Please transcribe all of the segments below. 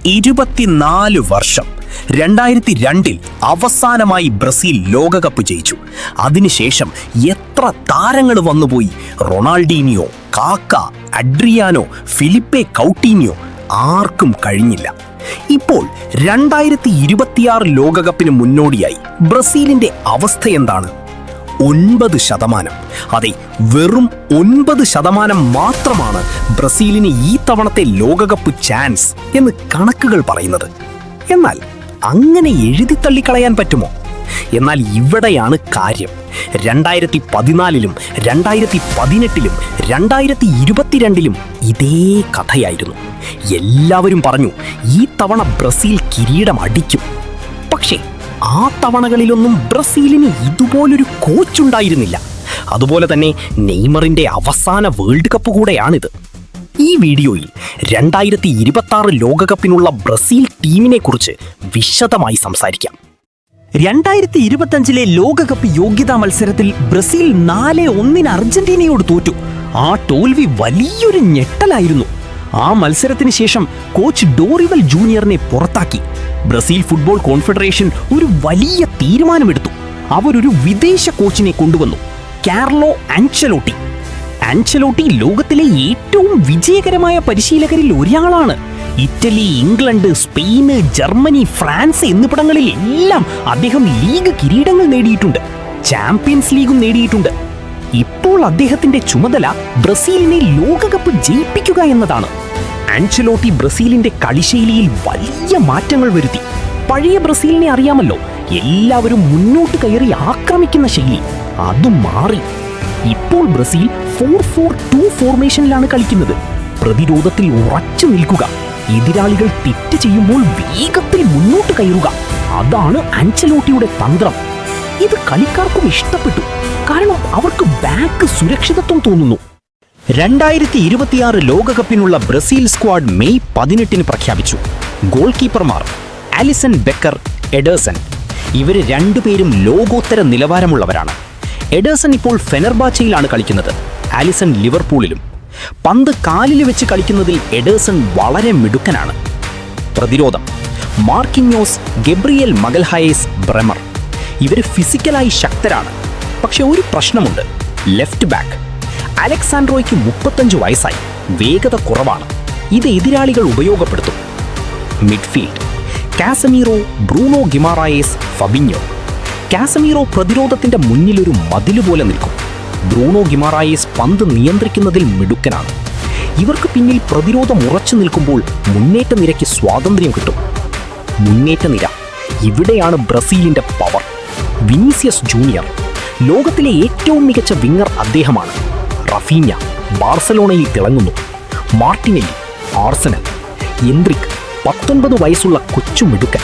24 വർഷം 2002 അവസാനമായി ബ്രസീൽ ലോകകപ്പ് ജയിച്ചു. അതിനുശേഷം എത്ര താരങ്ങൾ വന്നുപോയി. റൊണാൾഡീനിയോ, കാക്ക, അഡ്രിയാനോ, ഫിലിപ്പെ കൗട്ടീനിയോ, ആർക്കും കഴിഞ്ഞില്ല. ഇപ്പോൾ 2026 ലോകകപ്പിന് മുന്നോടിയായി ബ്രസീലിന്റെ അവസ്ഥ എന്താണ്? 9%. അതെ, വെറും 9% മാത്രമാണ് ബ്രസീലിന് ഈ തവണത്തെ ലോകകപ്പ് ചാൻസ് എന്ന് കണക്കുകൾ പറയുന്നത്. എന്നാൽ അങ്ങനെ എഴുതിത്തള്ളിക്കളയാൻ പറ്റുമോ? എന്നാൽ ഇവിടെയാണ് കാര്യം. 2014-ലും 2018-ലും 2022-ലും ഇതേ കഥയായിരുന്നു. എല്ലാവരും പറഞ്ഞു ഈ തവണ ബ്രസീൽ കിരീടം അടിക്കും. പക്ഷേ ആ തവണകളിലൊന്നും ബ്രസീലിന് ഇതുപോലൊരു കോച്ചുണ്ടായിരുന്നില്ല. അതുപോലെ തന്നെ നെയ്മറിന്റെ അവസാന വേൾഡ് കപ്പ് കൂടെയാണിത്. ഈ വീഡിയോയിൽ 2026 ലോകകപ്പിനുള്ള ബ്രസീൽ ടീമിനെ കുറിച്ച് വിശദമായി സംസാരിക്കാം. 2025 ലോകകപ്പ് യോഗ്യതാ മത്സരത്തിൽ ബ്രസീൽ 4-1 അർജന്റീനയോട് തോറ്റു. ആ തോൽവി വലിയൊരു ഞെട്ടലായിരുന്നു. ആ മത്സരത്തിന് ശേഷം കോച്ച് ഡോറിവൽ ജൂനിയറിനെ പുറത്താക്കി. ബ്രസീൽ ഫുട്ബോൾ കോൺഫെഡറേഷൻ ഒരു വലിയ തീരുമാനമെടുത്തു. അവരൊരു വിദേശ കോച്ചിനെ കൊണ്ടുവന്നു, കാർലോ ആൻചെലോട്ടി. ആൻചെലോട്ടി ലോകത്തിലെ ഏറ്റവും വിജയകരമായ പരിശീലകരിൽ ഒരാളാണ്. Italy, England, Spain, Germany, France എന്നിവിടങ്ങളിൽ എല്ലാം അദ്ദേഹം ലീഗ് കിരീടങ്ങൾ നേടിയിട്ടുണ്ട്. ചാമ്പ്യൻസ് ലീഗും നേടിയിട്ടുണ്ട്. ഇപ്പോൾ അദ്ദേഹത്തിന്റെ ചുമതല ബ്രസീലിനെ ലോകകപ്പ് ജയിപ്പിക്കുക എന്നതാണ്. ആൻചെലോട്ടി ബ്രസീലിന്റെ കളിശൈലിയിൽ വലിയ മാറ്റങ്ങൾ വരുത്തി. പഴയ ബ്രസീലിനെ അറിയാമല്ലോ, എല്ലാവരും മുന്നോട്ട് കയറി ആക്രമിക്കുന്ന ശൈലി. അത് മാറി. ഇപ്പോൾ ബ്രസീൽ 4-4-2 ഫോർമേഷനിലാണ് കളിക്കുന്നത്. പ്രതിരോധത്തിൽ ഉറച്ചു നിൽക്കുക, എതിരാളികൾ തെറ്റ് ചെയ്യുമ്പോൾ വേഗത്തിൽ മുന്നോട്ട് കയറുക. അതാണ് ആൻചെലോട്ടിയുടെ തന്ത്രം. ഇത് കളിക്കാർക്കും ഇഷ്ടപ്പെട്ടു. കാരണം അവർക്ക് ബാക്ക് സുരക്ഷിതത്വം തോന്നുന്നു. 2026 ലോകകപ്പിനുള്ള ബ്രസീൽ സ്ക്വാഡ് മെയ് 18 പ്രഖ്യാപിച്ചു. ഗോൾ കീപ്പർമാർ ആലിസൺ ബെക്കർ, എഡേഴ്സൺ. ഇവര് രണ്ടുപേരും ലോകോത്തര നിലവാരമുള്ളവരാണ്. എഡേഴ്സൺ ഇപ്പോൾ ഫെനർബാച്ചയിലാണ് കളിക്കുന്നത്, ആലിസൺ ലിവർപൂളിലും. പന്ത് കാലിൽ വെച്ച് കളിക്കുന്നതിൽ എഡേഴ്സൺ വളരെ മിടുക്കനാണ്. പ്രതിരോധം മാർക്കിഞ്ഞോസ്, ഗബ്രിയേൽ മഗൽഹായേസ്, ബ്രെമർ. ഇവർ ഫിസിക്കലായി ശക്തരാണ്. പക്ഷെ ഒരു പ്രശ്നമുണ്ട്, ലെഫ്റ്റ് ബാക്ക് അലക്സാൻഡ്രോയ്ക്ക് 35 വയസ്സായി, വേഗത കുറവാണ്. ഇത് എതിരാളികൾ ഉപയോഗപ്പെടുത്തും. Midfield Casemiro, Bruno Guimaraes, Fabinho. Casemiro പ്രതിരോധത്തിന്റെ മുന്നിലൊരു മതില് പോലെ നിൽക്കും. ബ്രൂണോ ഗിമാറായേസ് പന്ത് നിയന്ത്രിക്കുന്നതിൽ മിടുക്കനാണ്. ഇവർക്ക് പിന്നിൽ പ്രതിരോധം ഉറച്ചു നിൽക്കുമ്പോൾ മുന്നേറ്റ നിരയ്ക്ക് സ്വാതന്ത്ര്യം കിട്ടും. മുന്നേറ്റ നിര, ഇവിടെയാണ് ബ്രസീലിന്റെ പവർ. വിനീസിയസ് ജൂനിയർ, ലോകത്തിലെ ഏറ്റവും മികച്ച വിങ്ങർ അദ്ദേഹമാണ്. റഫീഞ്ഞ ബാർസലോണയിൽ തിളങ്ങുന്നു. Martinelli, Arsenal. എൻട്രിക് 19 വയസ്സുള്ള കൊച്ചു മിടുക്കൻ.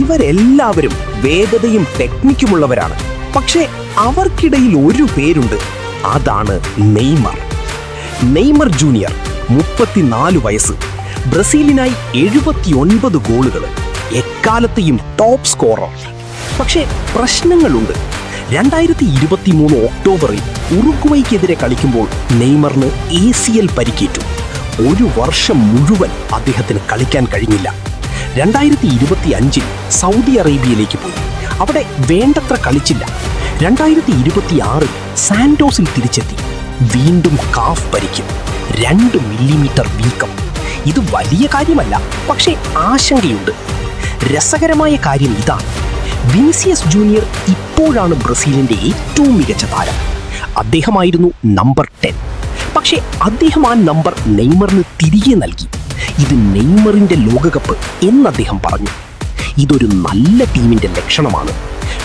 ഇവരെല്ലാവരും വേഗതയും ടെക്നിക്കുമുള്ളവരാണ്. പക്ഷേ അവർക്കിടയിൽ ഒരു പേരുണ്ട്, അതാണ് നെയ്മർ. നെയ്മർ ജൂനിയർ 34 വയസ്സ്, ബ്രസീലിനായി 79 ഗോളുകൾ, എക്കാലത്തെയും ടോപ്പ് സ്കോറർ. പക്ഷേ പ്രശ്നങ്ങളുണ്ട്. 2023 ഒക്ടോബറിൽ ഉറുഗ്വയ്ക്കെതിരെ കളിക്കുമ്പോൾ നെയ്മറിന് ACL പരിക്കേറ്റു. ഒരു വർഷം മുഴുവൻ അദ്ദേഹത്തിന് കളിക്കാൻ കഴിഞ്ഞില്ല. 2025 സൗദി അറേബ്യയിലേക്ക് പോയി. അവിടെ വേണ്ടത്ര കളിച്ചില്ല. 2026 സാന്റോസിൽ തിരിച്ചെത്തി. വീണ്ടും കാഫ് പരിക്കും, 2 മില്ലിമീറ്റർ വീക്കം. ഇത് വലിയ കാര്യമല്ല, പക്ഷേ ആശങ്കയുണ്ട്. രസകരമായ കാര്യം ഇതാണ്, വിനീസിയസ് ജൂനിയർ ഇപ്പോഴാണ് ബ്രസീലിന്റെ ഏറ്റവും മികച്ച താരം. അദ്ദേഹമായിരുന്നു നമ്പർ 10. പക്ഷേ അദ്ദേഹം ആ നമ്പർ നെയ്മറിന് തിരികെ നൽകി. ഇത് നെയ്മറിന്റെ ലോകകപ്പ് എന്ന് അദ്ദേഹം പറഞ്ഞു. ഇതൊരു നല്ല ടീമിന്റെ ലക്ഷണമാണ്.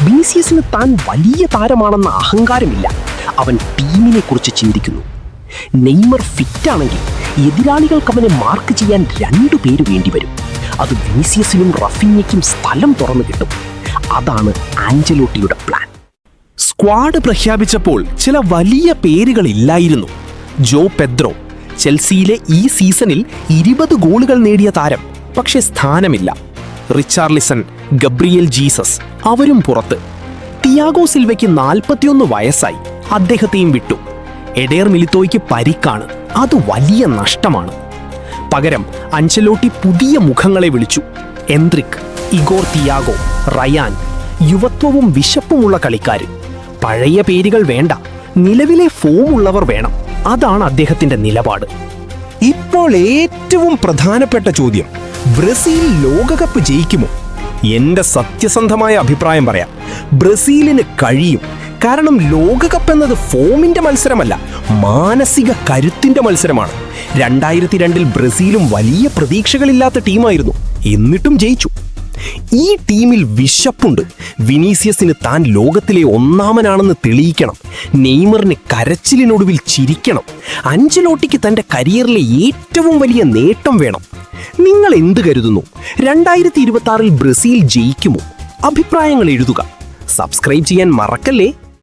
വിനീസിയസിന് താൻ വലിയ താരമാണെന്ന അഹങ്കാരമില്ല. അവൻ ടീമിനെ കുറിച്ച് ചിന്തിക്കുന്നു. നെയ്മർ ഫിറ്റാണെങ്കിൽ എതിരാളികൾക്ക് അവനെ മാർക്ക് ചെയ്യാൻ 2 പേര് വേണ്ടിവരും. അത് വിനീസിയസിനും റഫീഞ്ഞയ്ക്കും സ്ഥലം തുറന്നു കിട്ടും. അതാണ് ആൻചെലോട്ടിയുടെ പ്ലാൻ. സ്ക്വാഡ് പ്രഖ്യാപിച്ചപ്പോൾ ചില വലിയ പേരുകളില്ലായിരുന്നു. ജോ പെദ്രോ, ചെൽസിയിലെ ഈ സീസണിൽ 20 ഗോളുകൾ നേടിയ താരം, പക്ഷെ സ്ഥാനമില്ല. റിച്ചാർലിസൺ, ഗബ്രിയേൽ ജീസസ്, അവരും പുറത്ത്. തിയാഗോ സിൽവയ്ക്ക് 41 വയസ്സായി, അദ്ദേഹത്തെയും വിട്ടു. എഡേർ മിലിത്തോയ്ക്ക് പരിക്കാണ്, അത് വലിയ നഷ്ടമാണ്. പകരം അഞ്ചലോട്ടി പുതിയ മുഖങ്ങളെ വിളിച്ചു. എൻട്രിക്, ഇഗോർ തിയാഗോ, റയാൻ, യുവത്വവും വിശപ്പുമുള്ള കളിക്കാര്. പഴയ പേരുകൾ വേണ്ട, നിലവിലെ ഫോമുള്ളവർ വേണം. അതാണ് അദ്ദേഹത്തിന്റെ നിലപാട്. ഇപ്പോൾ ഏറ്റവും പ്രധാനപ്പെട്ട ചോദ്യം, ബ്രസീൽ ലോകകപ്പ് ജയിക്കുമോ? എന്റെ സത്യസന്ധമായ അഭിപ്രായം പറയാം, ബ്രസീലിന് കഴിയും. കാരണം ലോകകപ്പ് എന്നത് ഫോമിന്റെ മത്സരമല്ല, മാനസിക കരുത്തിന്റെ മത്സരമാണ്. 2002 ബ്രസീലും വലിയ പ്രതീക്ഷകളില്ലാത്ത ടീമായിരുന്നു, എന്നിട്ടും ജയിച്ചു. ഈ ടീമിൽ വിശപ്പുണ്ട്. വിനീസിയസിന് താൻ ലോകത്തിലെ ഒന്നാമനാണെന്ന് തെളിയിക്കണം. നെയ്മറിന് കരച്ചിലിനൊടുവിൽ ചിരിക്കണം. അഞ്ചലോട്ടിക്ക് തന്റെ കരിയറിലെ ഏറ്റവും വലിയ നേട്ടം വേണം. നിങ്ങൾ എന്ത് കരുതുന്നു? 2026 ബ്രസീൽ ജയിക്കുമോ? അഭിപ്രായങ്ങൾ എഴുതുക. സബ്സ്ക്രൈബ് ചെയ്യാൻ മറക്കല്ലേ.